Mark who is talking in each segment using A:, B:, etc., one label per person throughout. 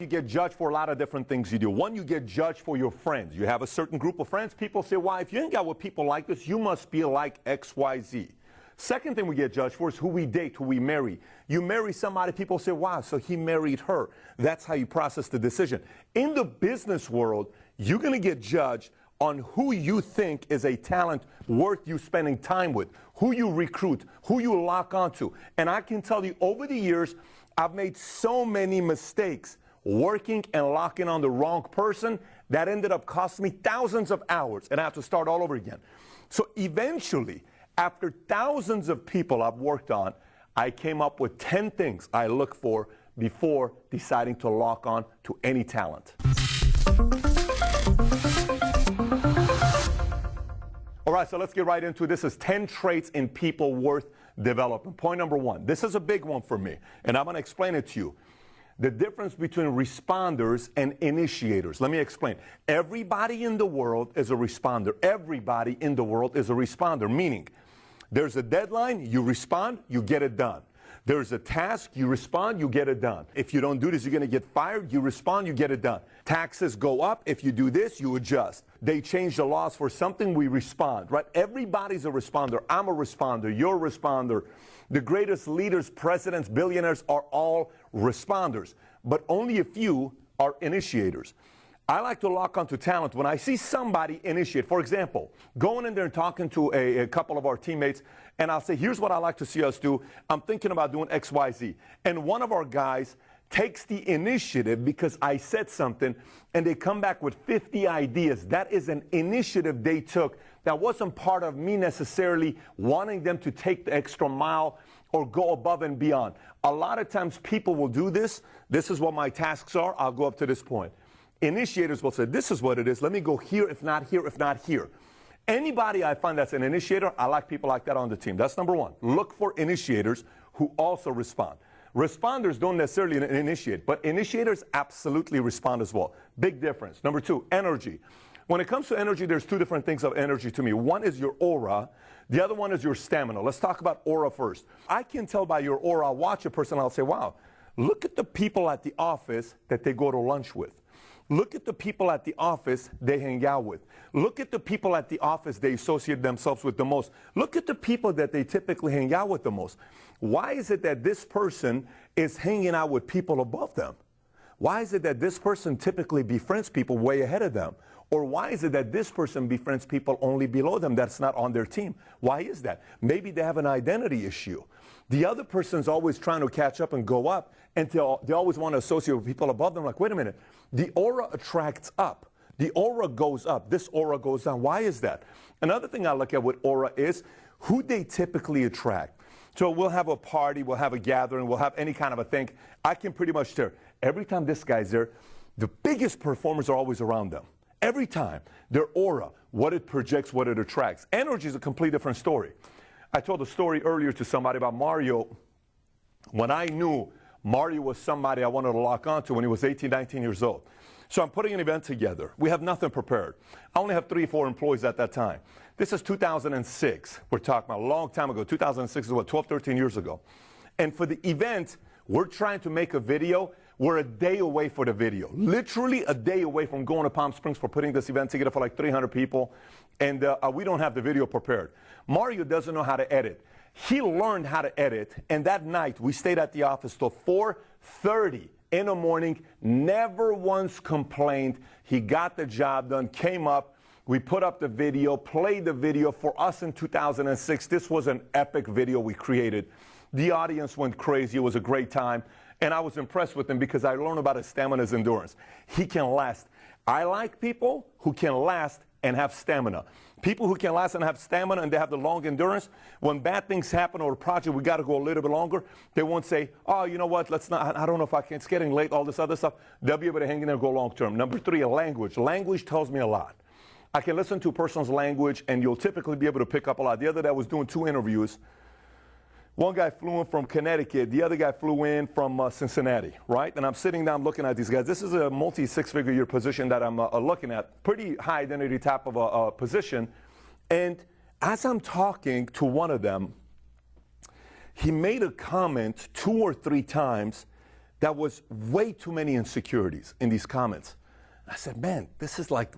A: You get judged for a lot of different things you do. One, you get judged for your friends. You have a certain group of friends. People say, well, if you ain't got with people like this, you must be like XYZ. Second thing we get judged for is who we date, who we marry. You marry somebody, people say, wow, so he married her. That's how you process the decision. In the business world, you're going to get judged on who you think is a talent worth you spending time with, who you recruit, who you lock onto. And I can tell you, over the years, I've made so many mistakes working and locking on the wrong person that ended up costing me thousands of hours, and I have to start all over again. So eventually, after thousands of people I've worked on, I came up with 10 things I look for before deciding to lock on to any talent. All right, so let's get right into it. This is 10 traits in people worth developing. Point number one. This is a big one for me, and I'm going to explain it to you. The difference between responders and initiators. Let me explain. Everybody in the world is a responder. Everybody in the world is a responder, meaning there's a deadline, you respond, you get it done. There's a task, you respond, you get it done. If you don't do this, you're going to get fired. You respond, you get it done. Taxes go up. If you do this, you adjust. They change the laws for something, we respond, right? Everybody's a responder. I'm a responder. You're a responder. The greatest leaders, presidents, billionaires are all responders, but only a few are initiators. I like to lock onto talent when I see somebody initiate. For example, going in there and talking to a couple of our teammates, and I'll say, here's what I like to see us do. I'm thinking about doing X, Y, Z. And one of our guys takes the initiative because I said something, and they come back with 50 ideas. That is an initiative they took that wasn't part of me necessarily wanting them to take the extra mile or go above and beyond. A lot of times people will do this. This is what my tasks are. I'll go up to this point. Initiators will say, this is what it is. Let me go here, if not here, if not here. Anybody I find that's an initiator, I like people like that on the team. That's number one. Look for initiators who also respond. Responders don't necessarily initiate, but initiators absolutely respond as well. Big difference. Number two, energy. When it comes to energy, there's two different things of energy to me. One is your aura. The other one is your stamina. Let's talk about aura first. I can tell by your aura. I'll watch a person, I'll say, wow, look at the people at the office that they go to lunch with. Look at the people at the office they hang out with. Look at the people at the office they associate themselves with the most. Look at the people that they typically hang out with the most. Why is it that this person is hanging out with people above them? Why is it that this person typically befriends people way ahead of them? Or why is it that this person befriends people only below them that's not on their team? Why is that? Maybe they have an identity issue. The other person's always trying to catch up and go up, and they always want to associate with people above them. Like, wait a minute, the aura attracts up. The aura goes up. This aura goes down. Why is that? Another thing I look at with aura is who they typically attract. So we'll have a party, we'll have a gathering, we'll have any kind of a thing. I can pretty much tell every time this guy's there, the biggest performers are always around them. Every time. Their aura, what it projects, what it attracts. Energy is a completely different story. I told a story earlier to somebody about Mario. When I knew Mario was somebody I wanted to lock onto when he was 18, 19 years old. So I'm putting an event together. We have nothing prepared. I only have 3 or 4 employees at that time. This is 2006. We're talking about a long time ago. 2006 is what, 12, 13 years ago. And for the event, we're trying to make a video. We're a day away for the video. Literally a day away from going to Palm Springs for putting this event together for like 300 people. And we don't have the video prepared. Mario doesn't know how to edit. He learned how to edit. And that night, we stayed at the office till 4:30 in the morning. Never once complained. He got the job done, came up. We put up the video, played the video. For us in 2006, this was an epic video we created. The audience went crazy. It was a great time. And I was impressed with him because I learned about his stamina, his endurance. He can last. I like people who can last and have stamina. People who can last and have stamina and they have the long endurance, when bad things happen or a project, we got to go a little bit longer, they won't say, oh, you know what, let's not, I don't know if I can, it's getting late, all this other stuff. They'll be able to hang in there and go long term. Number 3, language. Language tells me a lot. I can listen to a person's language and you'll typically be able to pick up a lot. The other day I was doing 2 interviews. One guy flew in from Connecticut. The other guy flew in from Cincinnati, right? And I'm sitting down looking at these guys. This is a multi-6-figure-year position that I'm looking at. Pretty high identity type of a position. And as I'm talking to one of them, he made a comment 2 or 3 times that was way too many insecurities in these comments. I said, man, this is like,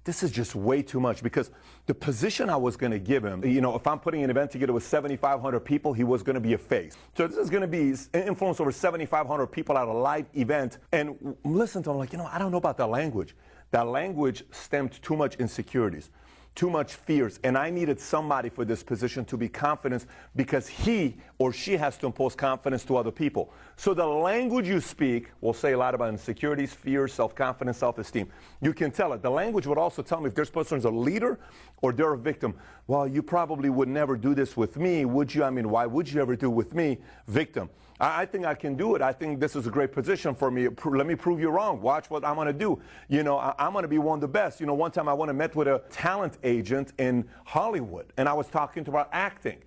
A: this is just way too much, because the position I was going to give him, if I'm putting an event together with 7,500 people, he was going to be a face. So this is going to be influence over 7,500 people at a live event. And listen to him like, I don't know about that language. That language stemmed too much insecurities, too much fears, and I needed somebody for this position to be confident, because he or she has to impose confidence to other people. So the language you speak will say a lot about insecurities, fears, self-confidence, self-esteem. You can tell it. The language would also tell me if this person is a leader or they're a victim. Well, you probably would never do this with me, would you? I mean, why would you ever do it with me? Victim. I think I can do it. I think this is a great position for me. Let me prove you wrong. Watch what I'm going to do. I'm going to be one of the best. One time I went and met with a talent agent in Hollywood, and I was talking to her about acting.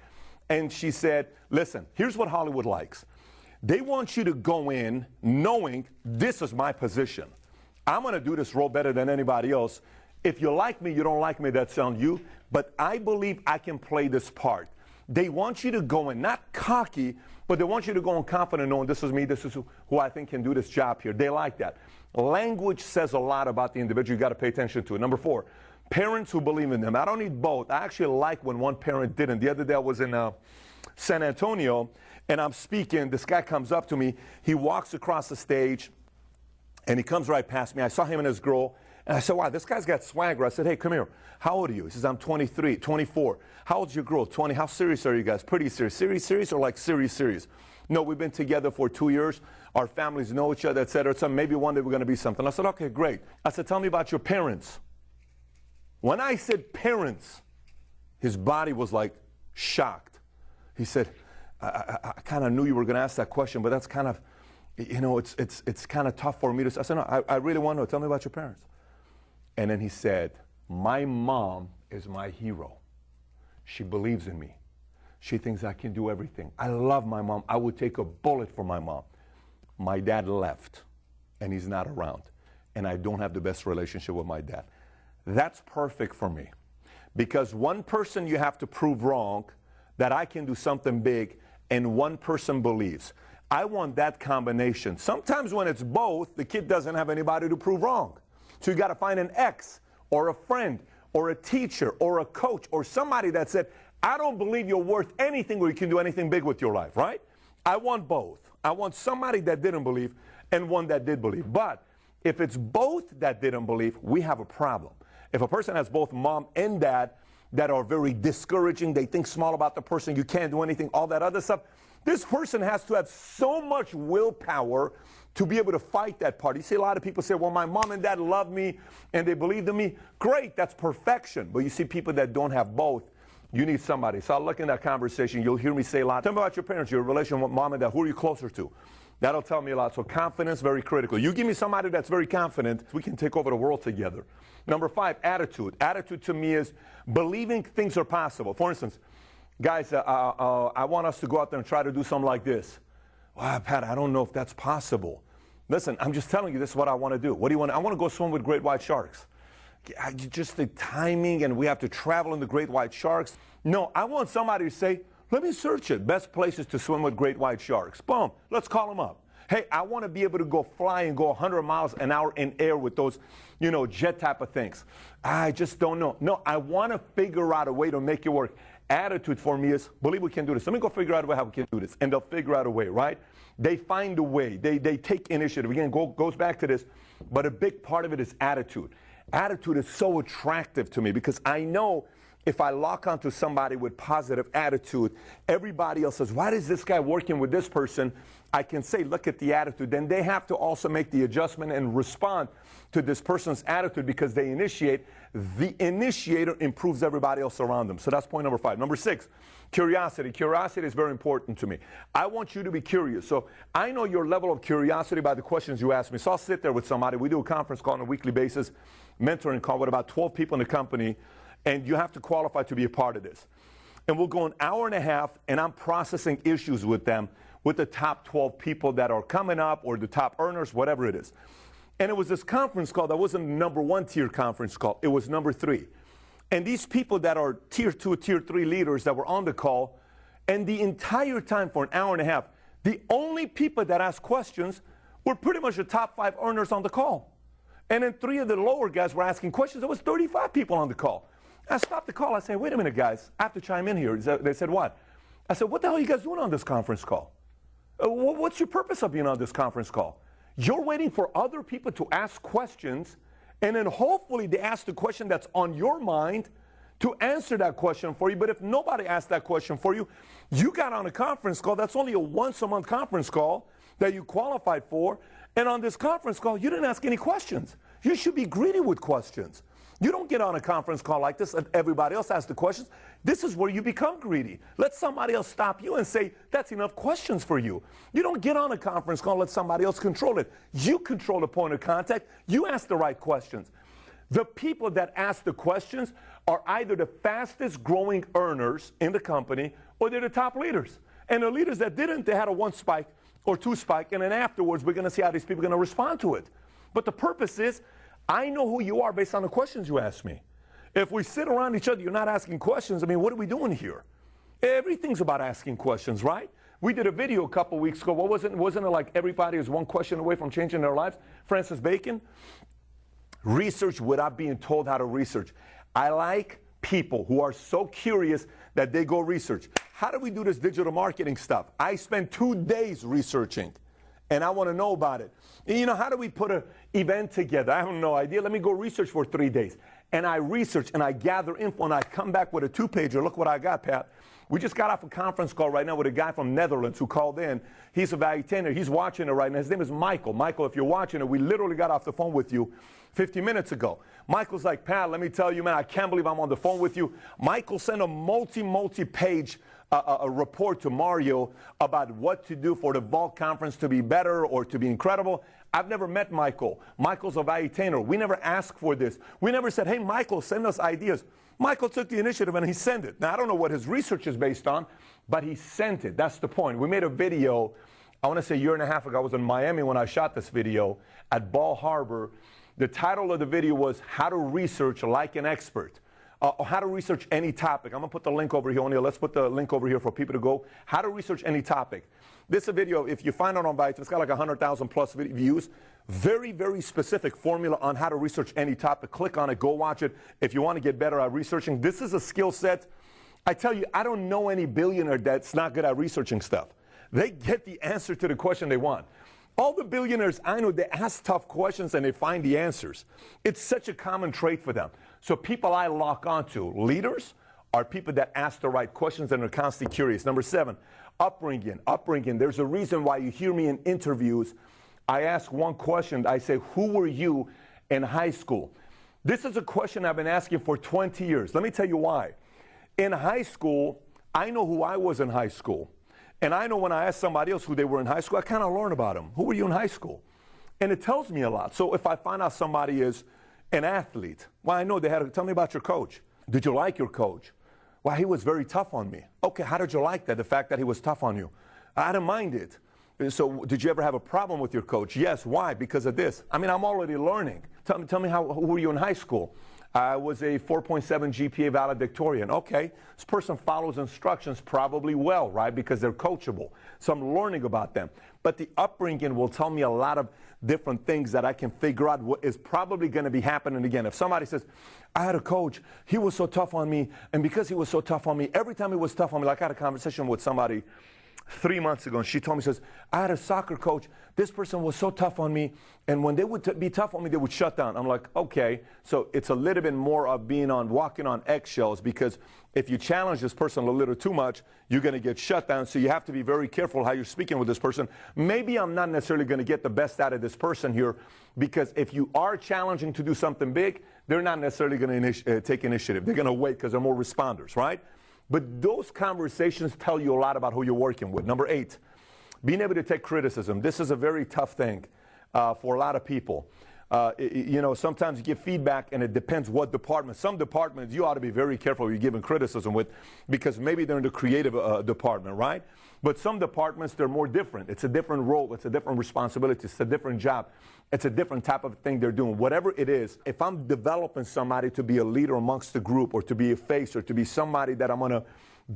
A: And she said, listen, here's what Hollywood likes. They want you to go in knowing this is my position. I'm going to do this role better than anybody else. If you like me, you don't like me, that's on you. But I believe I can play this part. They want you to go in, not cocky, but they want you to go in confident, knowing this is me, this is who I think can do this job here. They like that. Language says a lot about the individual. You got to pay attention to it. Number 4, parents who believe in them. I don't need both. I actually like when one parent didn't. The other day I was in San Antonio, and I'm speaking. This guy comes up to me. He walks across the stage, and he comes right past me. I saw him and his girl. And I said, wow, this guy's got swagger. I said, hey, come here. How old are you? He says, I'm 23, 24. How old's your girl? 20. How serious are you guys? Pretty serious. Serious or like serious? No, we've been together for 2 years. Our families know each other, et cetera. So maybe one day we're going to be something. I said, okay, great. I said, tell me about your parents. When I said parents, his body was like shocked. He said, I kind of knew you were going to ask that question, but that's kind of, it's kind of tough for me to say. I said, no, I really want to know. Tell me about your parents. And then he said, my mom is my hero. She believes in me. She thinks I can do everything. I love my mom. I would take a bullet for my mom. My dad left, and he's not around. And I don't have the best relationship with my dad. That's perfect for me. Because one person you have to prove wrong, that I can do something big, and one person believes. I want that combination. Sometimes when it's both, the kid doesn't have anybody to prove wrong. So you got to find an ex or a friend or a teacher or a coach or somebody that said, I don't believe you're worth anything or you can do anything big with your life, right? I want both. I want somebody that didn't believe and one that did believe. But if it's both that didn't believe, we have a problem. If a person has both mom and dad that are very discouraging, they think small about the person, you can't do anything, all that other stuff, this person has to have so much willpower to be able to fight that part. You see a lot of people say, well, my mom and dad love me and they believed in me. Great, that's perfection. But you see people that don't have both, you need somebody. So I'll look in that conversation. You'll hear me say a lot. Tell me about your parents, your relation with mom and dad. Who are you closer to? That'll tell me a lot. So confidence, very critical. You give me somebody that's very confident, we can take over the world together. Number 5, attitude. Attitude to me is believing things are possible. For instance, guys, I want us to go out there and try to do something like this. Wow, Pat, I don't know if that's possible. Listen, I'm just telling you, this is what I want to do. What do you want? I want to go swim with great white sharks. Just the timing, and we have to travel in the great white sharks. No, I want somebody to say, let me search it. Best places to swim with great white sharks. Boom. Let's call them up. Hey, I want to be able to go fly and go 100 miles an hour in air with those, jet type of things. I just don't know. No, I want to figure out a way to make it work. Attitude for me is, believe we can do this. Let me go figure out a way how we can do this. And they'll figure out a way, right? They find a way. They take initiative. Again, goes back to this. But a big part of it is attitude. Attitude is so attractive to me because I know if I lock onto somebody with positive attitude, everybody else says, why is this guy working with this person? I can say, look at the attitude. Then they have to also make the adjustment and respond to this person's attitude because they initiate. The initiator improves everybody else around them. So that's point number 5. Number 6, curiosity. Curiosity is very important to me. I want you to be curious. So I know your level of curiosity by the questions you ask me. So I'll sit there with somebody. We do a conference call on a weekly basis, mentoring call with about 12 people in the company. And you have to qualify to be a part of this. And we'll go an hour and a half, and I'm processing issues with them, with the top 12 people that are coming up or the top earners, whatever it is. And it was this conference call that wasn't number 1 tier conference call. It was number 3. And these people that are tier 2, tier 3 leaders that were on the call, and the entire time for an hour and a half, The only people that asked questions were pretty much the top 5 earners on the call. And then 3 of the lower guys were asking questions. There was 35 people on the call. I stopped the call. I said, wait a minute, guys. I have to chime in here. They said, what? I said, what the hell are you guys doing on this conference call? What's your purpose of being on this conference call? You're waiting for other people to ask questions, and then hopefully they ask the question that's on your mind to answer that question for you. But if nobody asked that question for you, you got on a conference call. That's only a once-a-month conference call that you qualified for. And on this conference call, you didn't ask any questions. You should be greedy with questions. You don't get on a conference call like this and everybody else asks the questions. This is where you become greedy. Let somebody else stop you and say, that's enough questions for you. You don't get on a conference call and let somebody else control it. You control the point of contact. You ask the right questions. The people that ask the questions are either the fastest growing earners in the company or they're the top leaders. And the leaders that didn't, they had a 1 spike or 2 spike, and then afterwards we're going to see how these people are going to respond to it. But the purpose is, I know who you are based on the questions you ask me. If we sit around each other, you're not asking questions, I mean, what are we doing here? Everything's about asking questions, right? We did a video a couple weeks ago. Wasn't it like everybody is one question away from changing their lives? Francis Bacon. Research without being told how to research. I like people who are so curious that they go research. How do we do this digital marketing stuff? I spent 2 days researching, and I want to know about it. And, you know, how do we put an event together? I have no idea. Let me go research for 3 days. And I research, and I gather info, and I come back with a 2-pager. Look what I got, Pat. We just got off a conference call right now with a guy from Netherlands who called in. He's a valuetainer. He's watching it right now. His name is Michael. Michael, if you're watching it, we literally got off the phone with you 50 minutes ago. Michael's like, Pat, let me tell you, man, I can't believe I'm on the phone with you. Michael sent a multi-page a report to Mario about what to do for the Vault conference to be better or to be incredible. I've never met Michael. Michael's a valuetainer. We never asked for this. We never said, hey, Michael, send us ideas. Michael took the initiative and he sent it. Now, I don't know what his research is based on, but he sent it. That's the point. We made a video, I want to say a year and a half ago. I was in Miami when I shot this video at Ball Harbor. The title of the video was How to Research Like an Expert. Or how to research any topic. I'm going to put the link over here. O'Neill, let's put the link over here for people to go. How to research any topic. This is a video, if you find it on Bytes, it's got like 100,000 plus views. Very, very specific formula on how to research any topic. Click on it, go watch it. If you want to get better at researching, this is a skill set. I tell you, I don't know any billionaire that's not good at researching stuff. They get the answer to the question they want. All the billionaires I know, they ask tough questions and they find the answers. It's such a common trait for them. So people I lock onto, leaders, are people that ask the right questions and are constantly curious. Number 7, upbringing. Upbringing. There's a reason why you hear me in interviews. I ask one question. I say, who were you in high school? This is a question I've been asking for 20 years. Let me tell you why. In high school, I know who I was in high school. And I know when I ask somebody else who they were in high school, I kind of learn about them. Who were you in high school? And it tells me a lot. So if I find out somebody is an athlete, well, I know they had to tell me about your coach. Did you like your coach? Well, he was very tough on me. Okay, how did you like that, the fact that he was tough on you? I didn't mind it. So did you ever have a problem with your coach? Yes. Why? Because of this. I mean, I'm already learning. Tell me who were you in high school? I was a 4.7 GPA valedictorian. Okay, this person follows instructions probably well, right? Because they're coachable. So I'm learning about them. But the upbringing will tell me a lot of different things that I can figure out what is probably going to be happening again. If somebody says, I had a coach, he was so tough on me, and because he was so tough on me, every time he was tough on me, like I had a conversation with somebody 3 months ago, and she told me, says, I had a soccer coach. This person was so tough on me, and when they would be tough on me, they would shut down. I'm like, okay, so it's a little bit more of walking on eggshells, because if you challenge this person a little too much, you're going to get shut down. So you have to be very careful how you're speaking with this person. Maybe I'm not necessarily going to get the best out of this person here, because if you are challenging to do something big, they're not necessarily going to take initiative. They're going to wait because they're more responders, right? But those conversations tell you a lot about who you're working with. Number 8, being able to take criticism. This is a very tough thing for a lot of people. You know, sometimes you give feedback and it depends what department. Some departments you ought to be very careful you're giving criticism with, because maybe they're in the creative department, right? But some departments, they're more different. It's a different role. It's a different responsibility. It's a different job. It's a different type of thing they're doing. Whatever it is, if I'm developing somebody to be a leader amongst the group, or to be a face, or to be somebody that I'm going to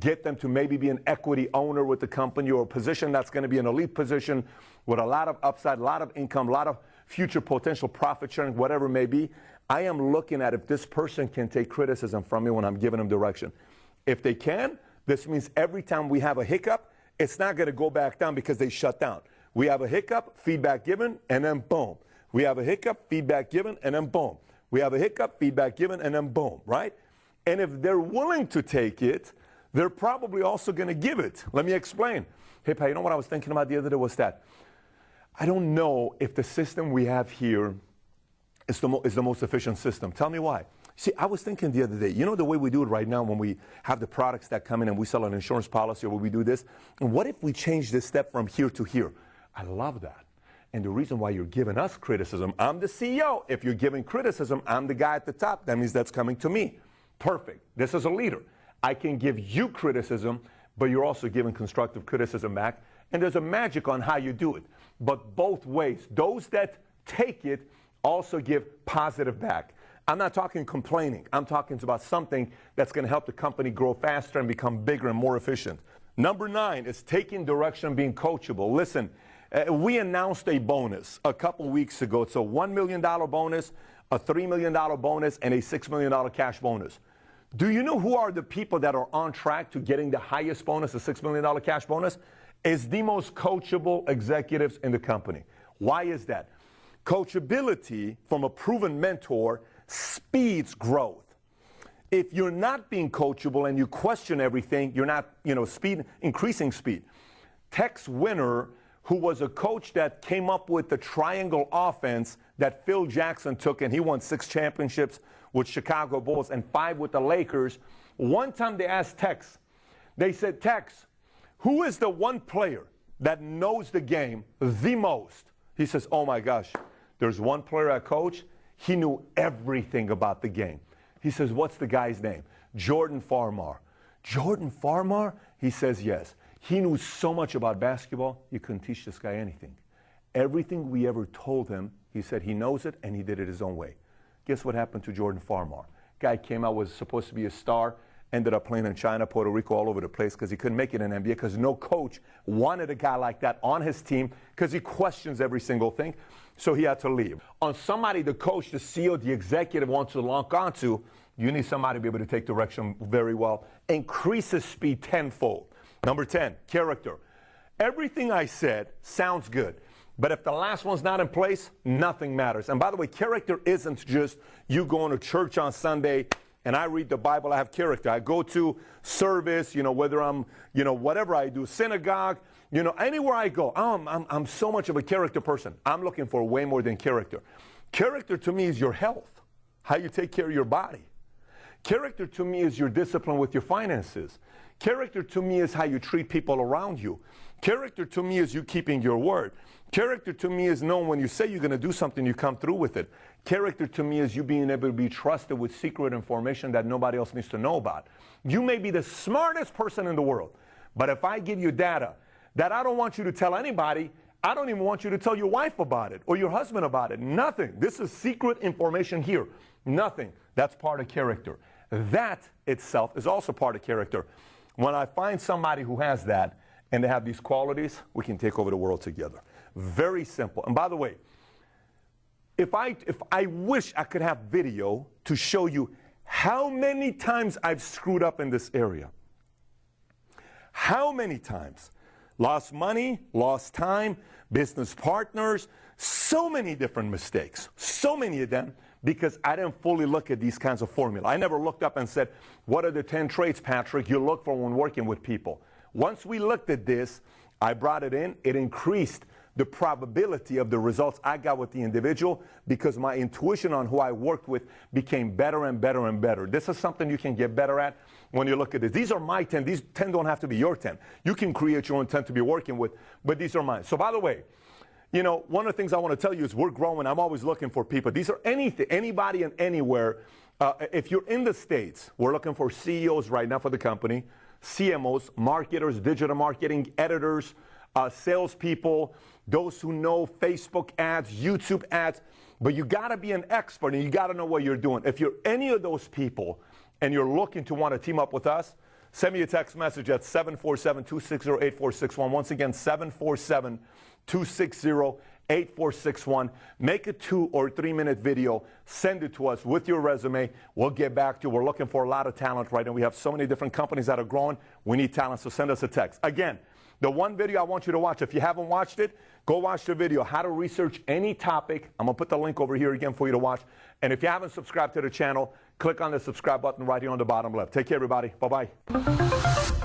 A: get them to maybe be an equity owner with the company or a position that's going to be an elite position with a lot of upside, a lot of income, a lot of future potential profit sharing, whatever it may be. I am looking at if this person can take criticism from me when I'm giving them direction. If they can, this means every time we have a hiccup, it's not going to go back down because they shut down. We have a hiccup, feedback given, and then boom. We have a hiccup, feedback given, and then boom. We have a hiccup, feedback given, and then boom, right? And if they're willing to take it, they're probably also going to give it. Let me explain. Hey, Pat, you know what I was thinking about the other day was that I don't know if the system we have here is the most efficient system. Tell me why. See, I was thinking the other day, you know the way we do it right now when we have the products that come in and we sell an insurance policy or when we do this? And what if we change this step from here to here? I love that. And the reason why you're giving us criticism, I'm the CEO. If you're giving criticism, I'm the guy at the top. That means that's coming to me. Perfect. This is a leader. I can give you criticism, but you're also giving constructive criticism back. And there's a magic on how you do it. But both ways. Those that take it also give positive back. I'm not talking complaining. I'm talking about something that's going to help the company grow faster and become bigger and more efficient. Number 9 is taking direction, being coachable. Listen, we announced a bonus a couple weeks ago. It's a $1 million bonus, a $3 million bonus, and a $6 million cash bonus. Do you know who are the people that are on track to getting the highest bonus, the $6 million cash bonus? It's the most coachable executives in the company. Why is that? Coachability from a proven mentor speeds growth. If you're not being coachable and you question everything, you're not, increasing speed. Tex Winter, who was a coach that came up with the triangle offense that Phil Jackson took, and he won 6 championships with Chicago Bulls and 5 with the Lakers. One time they asked Tex, they said, Tex, who is the one player that knows the game the most? He says, oh my gosh, there's one player I coach. He knew everything about the game. He says, what's the guy's name? Jordan Farmar. Jordan Farmar? He says, yes. He knew so much about basketball, you couldn't teach this guy anything. Everything we ever told him, he said he knows it and he did it his own way. Guess what happened to Jordan Farmar? Guy came out, was supposed to be a star, ended up playing in China, Puerto Rico, all over the place because he couldn't make it in NBA because no coach wanted a guy like that on his team because he questions every single thing. So he had to leave. On somebody the coach, the CEO, the executive wants to lock onto, you need somebody to be able to take direction very well. Increase his speed tenfold. Number 10, character. Everything I said sounds good, but if the last one's not in place, nothing matters. And by the way, character isn't just you going to church on Sunday and I read the Bible, I have character. I go to service, whether I'm, whatever I do, synagogue, anywhere I go, I'm so much of a character person. I'm looking for way more than character. Character to me is your health, how you take care of your body. Character to me is your discipline with your finances. Character to me is how you treat people around you. Character to me is you keeping your word. Character to me is knowing when you say you're going to do something, you come through with it. Character to me is you being able to be trusted with secret information that nobody else needs to know about. You may be the smartest person in the world, but if I give you data that I don't want you to tell anybody, I don't even want you to tell your wife about it or your husband about it. Nothing. This is secret information here. Nothing. That's part of character. That itself is also part of character. When I find somebody who has that and they have these qualities, we can take over the world together. Very simple. And by the way, if I wish I could have video to show you how many times I've screwed up in this area. How many times? Lost money, lost time, business partners, so many different mistakes, so many of them, because I didn't fully look at these kinds of formula. I never looked up and said, what are the 10 traits, Patrick, you look for when working with people? Once we looked at this, I brought it in. It increased the probability of the results I got with the individual because my intuition on who I worked with became better and better and better. This is something you can get better at when you look at this. These are my 10. These 10 don't have to be your 10. You can create your own 10 to be working with, but these are mine. So by the way, one of the things I want to tell you is we're growing. I'm always looking for people. These are anybody and anywhere. If you're in the States, we're looking for CEOs right now for the company, CMOs, marketers, digital marketing, editors, salespeople, those who know Facebook ads, YouTube ads. But you got to be an expert and you got to know what you're doing. If you're any of those people and you're looking to want to team up with us, Send me a text message at 747-260-8461. Once again, 747-260-8461. Make a 2 or 3 minute video. Send it to us with your resume. We'll get back to you. We're looking for a lot of talent right now. We have so many different companies that are growing. We need talent, so send us a text. Again, the one video I want you to watch, if you haven't watched it, go watch the video, how to research any topic. I'm going to put the link over here again for you to watch. And if you haven't subscribed to the channel, click on the subscribe button right here on the bottom left. Take care, everybody. Bye-bye.